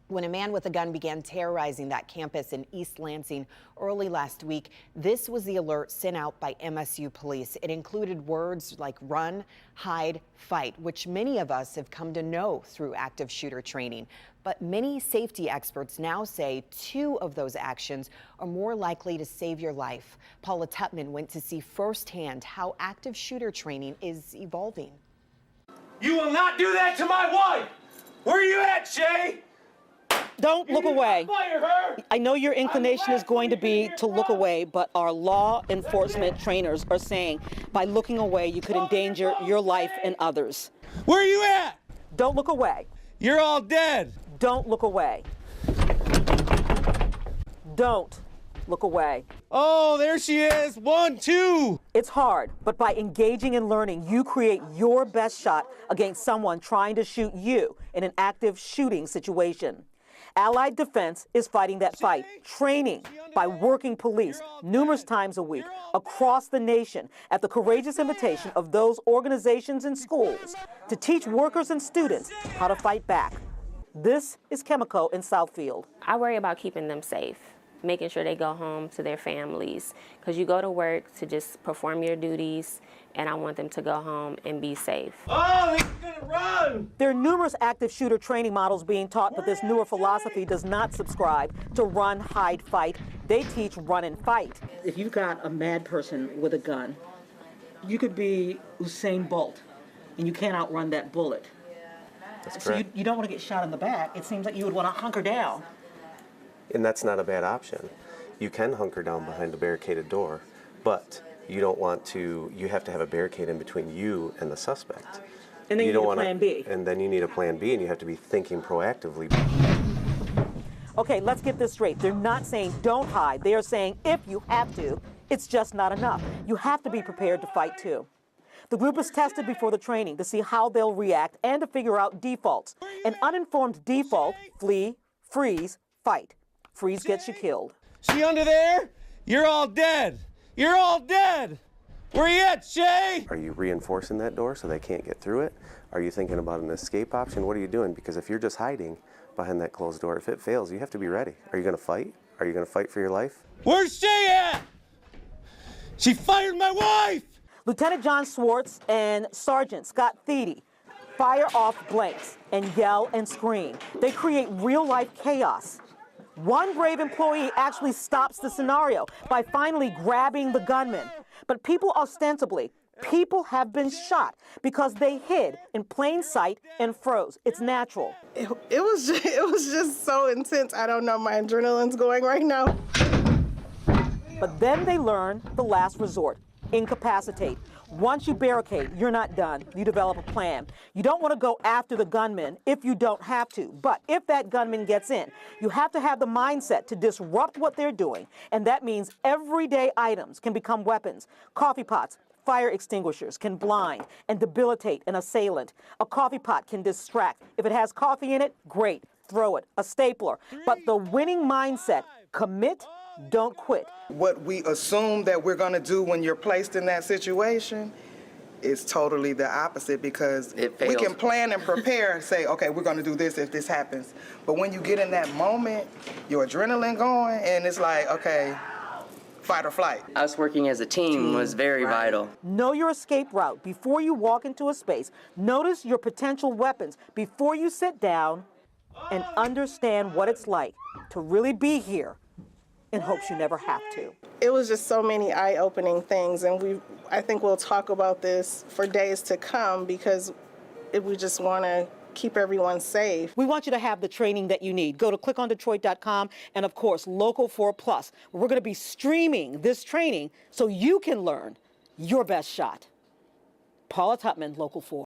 when a man with a gun began terrorizing that campus in East Lansing early last week. This was the alert sent out by MSU police. It included words like run, hide, fight, which many of us have come to know through active shooter training. But many safety experts now say 2 of those actions are more likely to save your life. Paula Tutman went to see firsthand how active shooter training is evolving. You will not do that to my wife! Where are you at, Shay? Don't look away. Fire her. I know your inclination is going to be to look away, but our law enforcement trainers are saying by looking away, you could endanger your life and others. Where are you at? Don't look away. You're all dead. Don't look away. Don't look away. Oh, there she is. 1, 2. It's hard, but by engaging and learning, you create your best shot against someone trying to shoot you in an active shooting situation. Allied Defense is fighting that fight, training by working police numerous times a week across the nation at the courageous invitation of those organizations and schools to teach workers and students how to fight back. This is Chemical in Southfield. I worry about keeping them safe, making sure they go home to their families, because you go to work to just perform your duties, and I want them to go home and be safe. Oh, he's gonna run! There are numerous active shooter training models being taught, but this newer philosophy does not subscribe to run, hide, fight. They teach run and fight. If you've got a mad person with a gun, you could be Usain Bolt, and you can't outrun that bullet. That's so correct. you don't want to get shot in the back. It seems like you would want to hunker down. And that's not a bad option. You can hunker down behind a barricaded door, but you don't want to, you have to have a barricade in between you and the suspect. And then you need a don't plan B. And then you need a plan B, and you have to be thinking proactively. Okay, let's get this straight. They're not saying don't hide. They are saying if you have to, it's just not enough. You have to be prepared to fight too. The group is tested before the training to see how they'll react and to figure out defaults. An uninformed default: flee, freeze, fight. Freeze gets you killed. She under there? You're all dead. You're all dead. Where you at, Shay? Are you reinforcing that door so they can't get through it? Are you thinking about an escape option? What are you doing? Because if you're just hiding behind that closed door, if it fails, you have to be ready. Are you going to fight? Are you going to fight for your life? Where's Shay at? She fired my wife! Lieutenant John Swartz and Sergeant Scott Thiede fire off blanks and yell and scream. They create real-life chaos. One brave employee actually stops the scenario by finally grabbing the gunman. But people have been shot because they hid in plain sight and froze. It's natural. It was just so intense. I don't know, my adrenaline's going right now. But then they learn the last resort: incapacitate. Once you barricade, you're not done. You develop a plan. You don't want to go after the gunman if you don't have to. But if that gunman gets in, you have to have the mindset to disrupt what they're doing. And that means everyday items can become weapons. Coffee pots, fire extinguishers can blind and debilitate an assailant. A coffee pot can distract. If it has coffee in it, great, throw it. A stapler. But the winning mindset: commit, don't quit. What we assume that we're going to do when you're placed in that situation is totally the opposite, because we can plan and prepare and say, okay, we're going to do this if this happens. But when you get in that moment, your adrenaline going, and it's like, okay, fight or flight. Us working as a team was very vital. Know your escape route before you walk into a space. Notice your potential weapons before you sit down, and understand what it's like to really be here in hopes you never have to. It was just so many eye-opening things, and I think we'll talk about this for days to come, because we just want to keep everyone safe. We want you to have the training that you need. Go to clickondetroit.com and, of course, Local 4+. We're going to be streaming this training so you can learn your best shot. Paula Tutman, Local 4.